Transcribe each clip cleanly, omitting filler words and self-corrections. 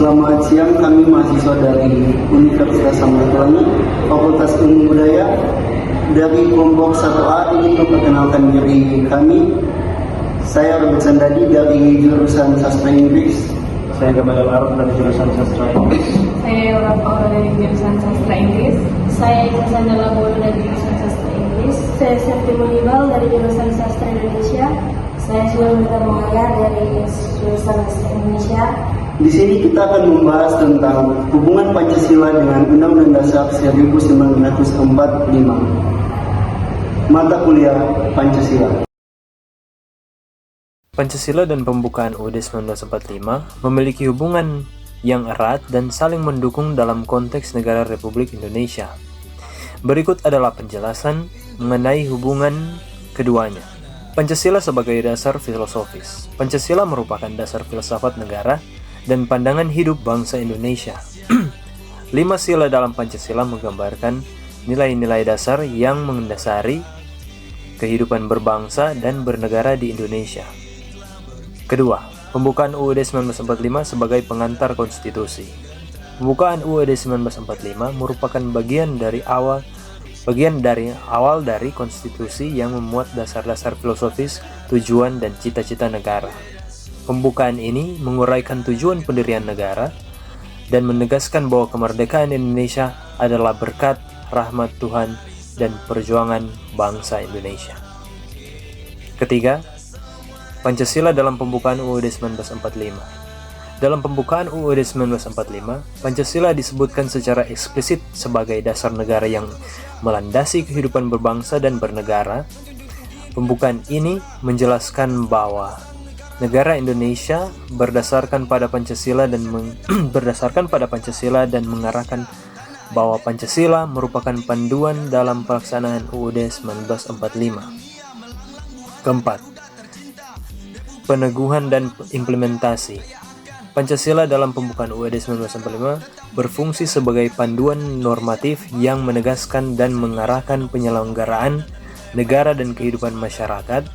Selamat siang, kami mahasiswa dari Universitas Samratulangi, Fakultas Ilmu Budaya. Dari kelompok 1A ingin memperkenalkan diri kami. Saya Robert Sandadi dari jurusan Sastra Inggris. Saya Gamal Arab dari jurusan Sastra Inggris. Saya Rafa dari jurusan Sastra Inggris. Saya Sandala Bolu dari jurusan Sastra Inggris. Saya Septi Mohibal dari jurusan Sastra Indonesia. Saya Sulawita Mengaya dari jurusan Sastra Indonesia. Di sini kita akan membahas tentang hubungan Pancasila dengan Undang-Undang Dasar 1945. Mata kuliah Pancasila. Pancasila dan pembukaan UUD 1945 memiliki hubungan yang erat dan saling mendukung dalam konteks negara Republik Indonesia. Berikut adalah penjelasan mengenai hubungan keduanya. Pancasila sebagai dasar filosofis. Pancasila merupakan dasar filsafat negara dan pandangan hidup bangsa Indonesia. 5 sila dalam Pancasila menggambarkan nilai-nilai dasar yang mendasari kehidupan berbangsa dan bernegara di Indonesia. Kedua, pembukaan UUD 1945 sebagai pengantar konstitusi. Pembukaan UUD 1945 merupakan bagian dari awal dari konstitusi yang memuat dasar-dasar filosofis, tujuan, dan cita-cita negara. Pembukaan ini menguraikan tujuan pendirian negara dan menegaskan bahwa kemerdekaan Indonesia adalah berkat rahmat Tuhan dan perjuangan bangsa Indonesia. Ketiga, Pancasila dalam pembukaan UUD 1945. Dalam pembukaan UUD 1945, Pancasila disebutkan secara eksplisit sebagai dasar negara yang melandasi kehidupan berbangsa dan bernegara. Pembukaan ini menjelaskan bahwa negara Indonesia berdasarkan pada Pancasila dan mengarahkan bahwa Pancasila merupakan panduan dalam pelaksanaan UUD 1945. Keempat, peneguhan dan implementasi. Pancasila dalam pembukaan UUD 1945 berfungsi sebagai panduan normatif yang menegaskan dan mengarahkan penyelenggaraan negara dan kehidupan masyarakat.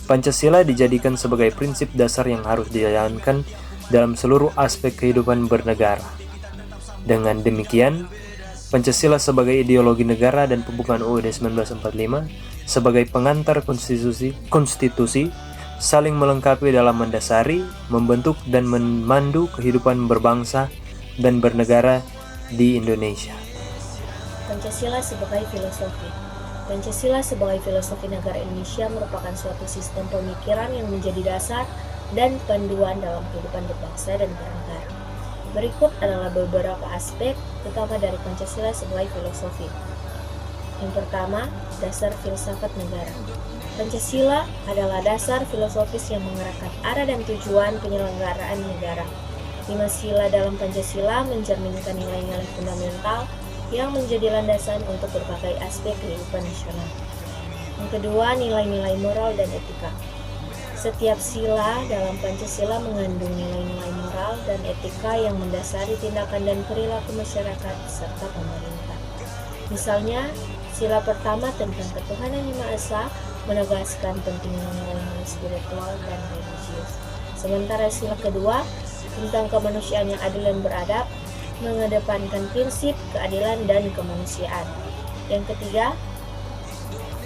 Pancasila dijadikan sebagai prinsip dasar yang harus dijalankan dalam seluruh aspek kehidupan bernegara. Dengan demikian, Pancasila sebagai ideologi negara dan pembukaan UUD 1945 sebagai pengantar konstitusi saling melengkapi dalam mendasari, membentuk, dan memandu kehidupan berbangsa dan bernegara di Indonesia. Pancasila sebagai filosofi. Pancasila sebagai filosofi negara Indonesia merupakan suatu sistem pemikiran yang menjadi dasar dan panduan dalam kehidupan berbangsa dan bernegara. Berikut adalah beberapa aspek utama dari Pancasila sebagai filosofi. Yang pertama, dasar filsafat negara. Pancasila adalah dasar filosofis yang mengarahkan arah dan tujuan penyelenggaraan negara. 5 sila dalam Pancasila mencerminkan nilai-nilai fundamental yang menjadi landasan untuk berbagai aspek kehidupan nasional. Yang kedua, nilai-nilai moral dan etika. Setiap sila dalam Pancasila mengandung nilai-nilai moral dan etika yang mendasari tindakan dan perilaku masyarakat serta pemerintah. Misalnya, sila pertama tentang ketuhanan yang Maha Esa menegaskan pentingnya nilai-nilai spiritual dan religius. Sementara sila kedua tentang kemanusiaan yang adil dan beradab mengedepankan prinsip keadilan dan kemanusiaan. Yang ketiga,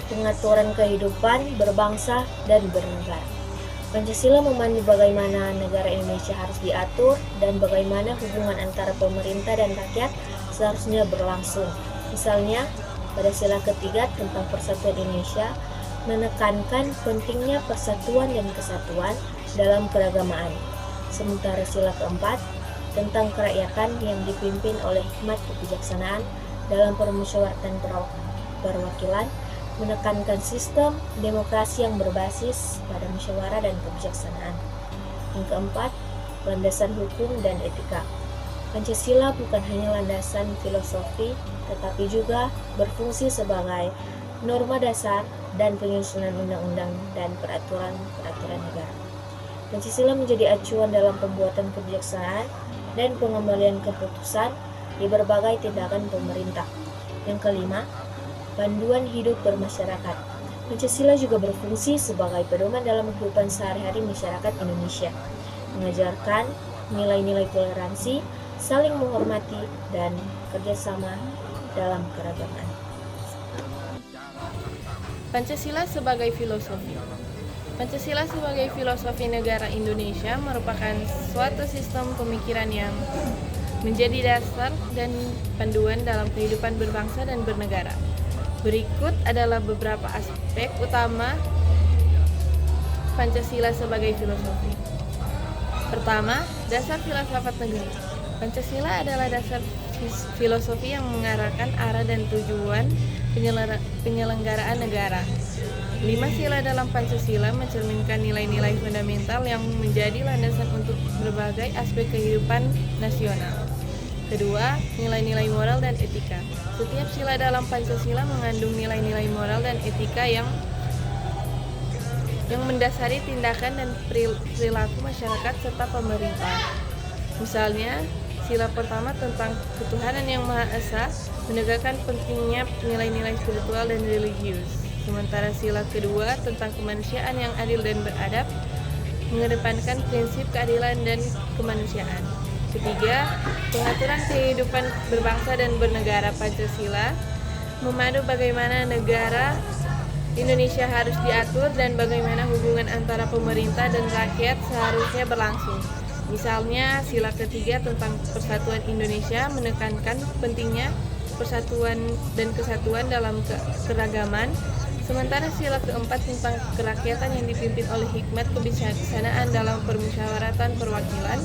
pengaturan kehidupan berbangsa dan bernegara. Pancasila memandu bagaimana negara Indonesia harus diatur dan bagaimana hubungan antara pemerintah dan rakyat seharusnya berlangsung. Misalnya, pada sila ketiga tentang persatuan Indonesia menekankan pentingnya persatuan dan kesatuan dalam keragamaan. Sementara sila keempat tentang kerakyatan yang dipimpin oleh hikmat kebijaksanaan dalam permusyawaratan perwakilan menekankan sistem demokrasi yang berbasis pada musyawarah dan kebijaksanaan. Yang keempat, landasan hukum dan etika. Pancasila bukan hanya landasan filosofi, tetapi juga berfungsi sebagai norma dasar dan penyusunan undang-undang dan peraturan-peraturan negara. Pancasila menjadi acuan dalam pembuatan kebijaksanaan dan pengembalian keputusan di berbagai tindakan pemerintah. Yang kelima, panduan hidup bermasyarakat. Pancasila juga berfungsi sebagai pedoman dalam kehidupan sehari-hari masyarakat Indonesia, mengajarkan nilai-nilai toleransi, saling menghormati, dan kerjasama dalam keragaman. Pancasila sebagai filosofi. Pancasila sebagai filosofi negara Indonesia merupakan suatu sistem pemikiran yang menjadi dasar dan panduan dalam kehidupan berbangsa dan bernegara. Berikut adalah beberapa aspek utama Pancasila sebagai filosofi. Pertama, dasar filsafat negara. Pancasila adalah dasar filosofi yang mengarahkan arah dan tujuan penyelenggaraan negara. 5 sila dalam Pancasila mencerminkan nilai-nilai fundamental yang menjadi landasan untuk berbagai aspek kehidupan nasional. Kedua, nilai-nilai moral dan etika. Setiap sila dalam Pancasila mengandung nilai-nilai moral dan etika yang mendasari tindakan dan perilaku masyarakat serta pemerintah. Misalnya, sila pertama tentang ketuhanan yang Maha Esa menegakkan pentingnya nilai-nilai spiritual dan religius. Sementara sila kedua tentang kemanusiaan yang adil dan beradab mengedepankan prinsip keadilan dan kemanusiaan. Ketiga, pengaturan kehidupan berbangsa dan bernegara. Pancasila memadu bagaimana negara Indonesia harus diatur dan bagaimana hubungan antara pemerintah dan rakyat seharusnya berlangsung. Misalnya, sila ketiga tentang persatuan Indonesia menekankan pentingnya persatuan dan kesatuan dalam keragaman, sementara sila keempat tentang kerakyatan yang dipimpin oleh hikmat kebijaksanaan dalam permusyawaratan perwakilan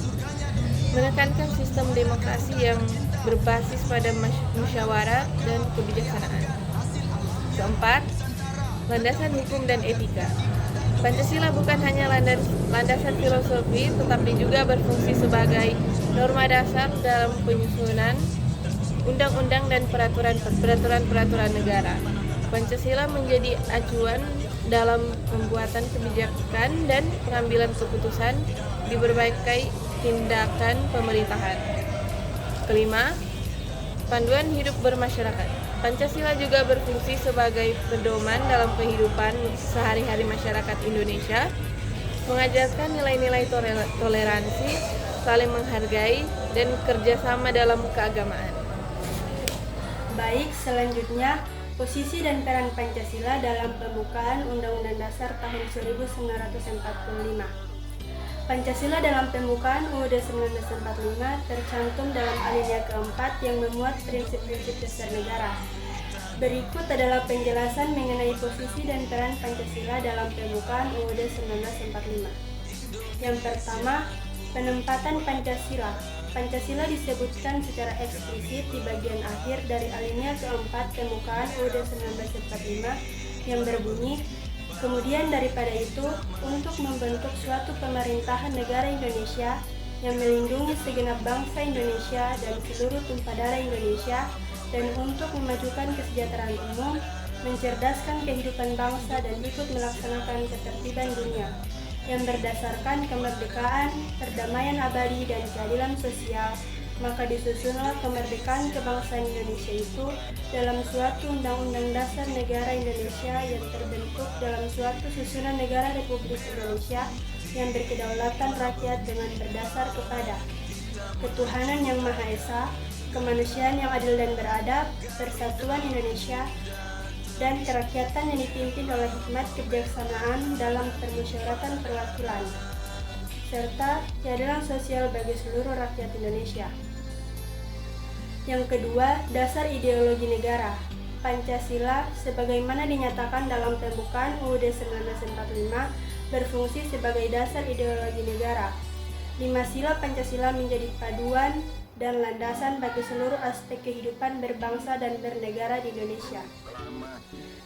menekankan sistem demokrasi yang berbasis pada musyawarah dan kebijaksanaan. Keempat, landasan hukum dan etika. Pancasila bukan hanya landasan filosofi, tetapi juga berfungsi sebagai norma dasar dalam penyusunan undang-undang dan peraturan negara. Pancasila menjadi acuan dalam pembuatan kebijakan dan pengambilan keputusan di berbagai tindakan pemerintahan. Kelima, panduan hidup bermasyarakat. Pancasila juga berfungsi sebagai pedoman dalam kehidupan sehari-hari masyarakat Indonesia, mengajarkan nilai-nilai toleransi, saling menghargai, dan kerjasama dalam keagamaan. Baik, selanjutnya posisi dan peran Pancasila dalam pembukaan Undang-Undang Dasar tahun 1945. Pancasila dalam pembukaan UUD 1945 tercantum dalam alinea keempat yang memuat prinsip-prinsip dasar negara. Berikut adalah penjelasan mengenai posisi dan peran Pancasila dalam pembukaan UUD 1945. Yang pertama, penempatan Pancasila. Pancasila disebutkan secara eksplisit di bagian akhir dari alinea keempat pembukaan UUD 1945 yang berbunyi, kemudian daripada itu, untuk membentuk suatu pemerintahan negara Indonesia yang melindungi segenap bangsa Indonesia dan seluruh tumpah darah Indonesia, dan untuk memajukan kesejahteraan umum, mencerdaskan kehidupan bangsa dan ikut melaksanakan ketertiban dunia, yang berdasarkan kemerdekaan, perdamaian abadi, dan keadilan sosial, maka disusunlah kemerdekaan kebangsaan Indonesia itu dalam suatu Undang-Undang Dasar Negara Indonesia yang terbentuk dalam suatu susunan negara Republik Indonesia yang berkedaulatan rakyat dengan berdasar kepada ketuhanan yang Maha Esa, kemanusiaan yang adil dan beradab, persatuan Indonesia, dan kerakyatan yang dipimpin oleh hikmat kebijaksanaan dalam permusyawaratan perwakilan, serta keadilan sosial bagi seluruh rakyat Indonesia. Yang kedua, dasar ideologi negara. Pancasila, sebagaimana dinyatakan dalam pembukaan UUD 1945, berfungsi sebagai dasar ideologi negara. 5 sila Pancasila menjadi paduan dan landasan bagi seluruh aspek kehidupan berbangsa dan bernegara di Indonesia.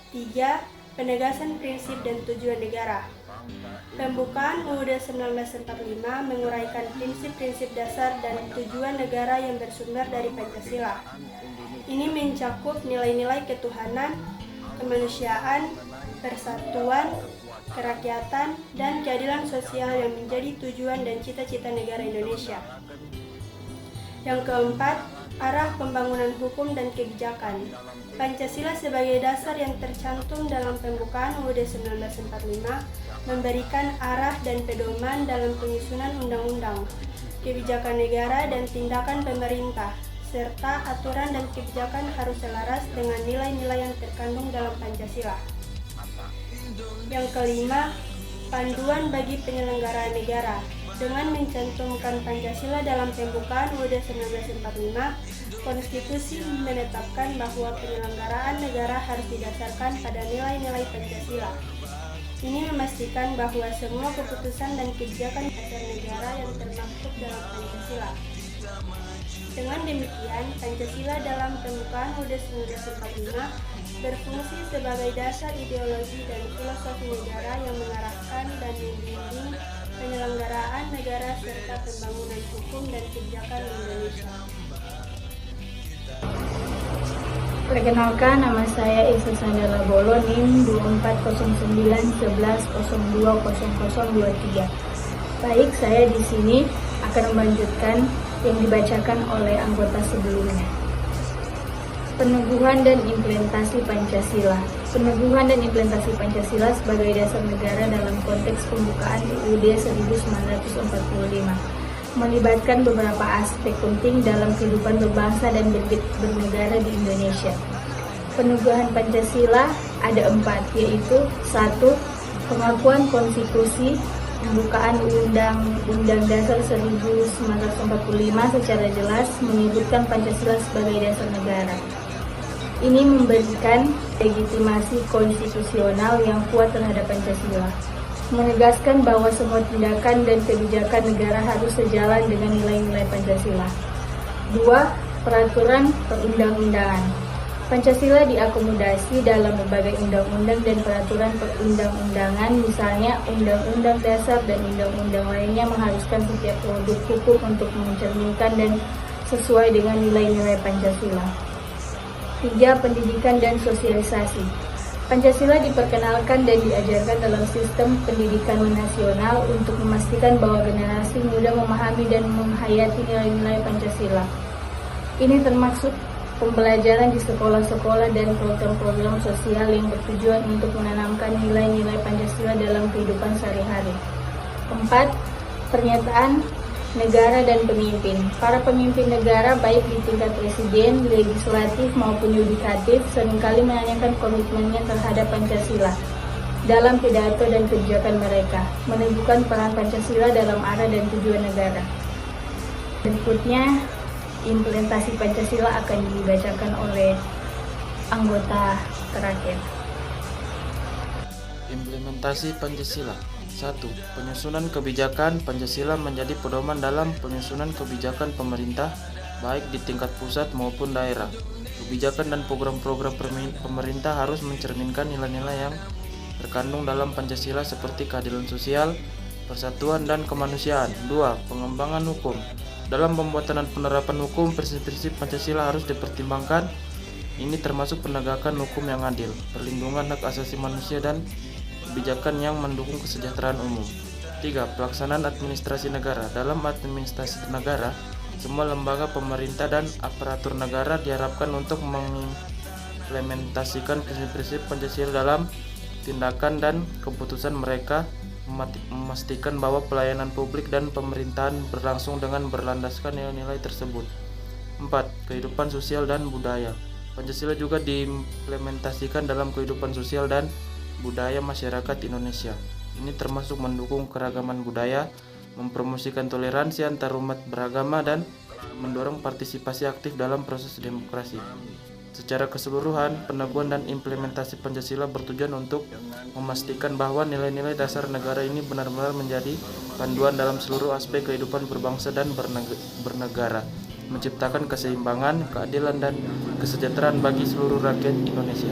3. Penegasan prinsip dan tujuan negara. Pembukaan UUD 1945 menguraikan prinsip-prinsip dasar dan tujuan negara yang bersumber dari Pancasila. Ini mencakup nilai-nilai ketuhanan, kemanusiaan, persatuan, kerakyatan, dan keadilan sosial yang menjadi tujuan dan cita-cita negara Indonesia. Yang keempat, arah pembangunan hukum dan kebijakan. Pancasila sebagai dasar yang tercantum dalam pembukaan UUD 1945 memberikan arah dan pedoman dalam penyusunan undang-undang, kebijakan negara dan tindakan pemerintah, serta aturan dan kebijakan harus selaras dengan nilai-nilai yang terkandung dalam Pancasila. Yang kelima, panduan bagi penyelenggaraan negara. Dengan mencantumkan Pancasila dalam pembukaan UUD 1945, Konstitusi menetapkan bahwa penyelenggaraan negara harus didasarkan pada nilai-nilai Pancasila. Ini memastikan bahwa semua keputusan dan kebijakan dasar negara yang termaktub dalam Pancasila. Dengan demikian, Pancasila dalam pembukaan UUD 1945 berfungsi sebagai dasar ideologi dan filosofi negara yang mengarahkan dan membimbing penyelenggaraan negara serta pembangunan hukum dan kebijakan Indonesia. Perkenalkan, nama saya Esa Sandala Bolo, NIM 240911020023. Baik, saya di sini akan melanjutkan yang dibacakan oleh anggota sebelumnya. Peneguhan dan implementasi Pancasila. Peneguhan dan implementasi Pancasila sebagai dasar negara dalam konteks pembukaan UUD 1945 melibatkan beberapa aspek penting dalam kehidupan berbangsa dan bernegara di Indonesia. Peneguhan Pancasila ada 4, yaitu 1. Pengakuan konstitusi, pembukaan Undang-Undang Dasar 1945 secara jelas menyebutkan Pancasila sebagai dasar negara. Ini memberikan legitimasi konstitusional yang kuat terhadap Pancasila, menegaskan bahwa semua tindakan dan kebijakan negara harus sejalan dengan nilai-nilai Pancasila. 2. Peraturan perundang-undangan. Pancasila diakomodasi dalam berbagai undang-undang dan peraturan perundang-undangan, misalnya Undang-Undang Dasar dan undang-undang lainnya mengharuskan setiap produk hukum untuk mencerminkan dan sesuai dengan nilai-nilai Pancasila. 3. Pendidikan dan sosialisasi. Pancasila diperkenalkan dan diajarkan dalam sistem pendidikan nasional untuk memastikan bahwa generasi muda memahami dan menghayati nilai-nilai Pancasila. Ini termasuk pembelajaran di sekolah-sekolah dan program-program sosial yang bertujuan untuk menanamkan nilai-nilai Pancasila dalam kehidupan sehari-hari. 4. Pernyataan negara dan pemimpin. Para pemimpin negara baik di tingkat presiden, legislatif maupun yudikatif seringkali menanyakan komitmennya terhadap Pancasila dalam pidato dan kebijakan mereka, menunjukkan peran Pancasila dalam arah dan tujuan negara. Berikutnya, implementasi Pancasila akan dibacakan oleh anggota terakhir. Implementasi Pancasila. 1. Penyusunan kebijakan. Pancasila menjadi pedoman dalam penyusunan kebijakan pemerintah, baik di tingkat pusat maupun daerah. Kebijakan dan program-program pemerintah harus mencerminkan nilai-nilai yang terkandung dalam Pancasila seperti keadilan sosial, persatuan, dan kemanusiaan. 2. Pengembangan hukum. Dalam pembuatan dan penerapan hukum, prinsip-prinsip Pancasila harus dipertimbangkan. Ini termasuk penegakan hukum yang adil, perlindungan hak asasi manusia, dan kebijakan yang mendukung kesejahteraan umum. 3. Pelaksanaan administrasi negara. Dalam administrasi negara, semua lembaga pemerintah dan aparatur negara diharapkan untuk mengimplementasikan prinsip-prinsip Pancasila dalam tindakan dan keputusan mereka, memastikan bahwa pelayanan publik dan pemerintahan berlangsung dengan berlandaskan nilai-nilai tersebut. 4. Kehidupan sosial dan budaya. Pancasila juga diimplementasikan dalam kehidupan sosial dan budaya masyarakat Indonesia. Ini termasuk mendukung keragaman budaya, mempromosikan toleransi antar umat beragama, dan mendorong partisipasi aktif dalam proses demokrasi. Secara keseluruhan, peneguhan dan implementasi Pancasila bertujuan untuk memastikan bahwa nilai-nilai dasar negara ini benar-benar menjadi panduan dalam seluruh aspek kehidupan berbangsa dan bernegara, menciptakan keseimbangan, keadilan, dan kesejahteraan bagi seluruh rakyat Indonesia.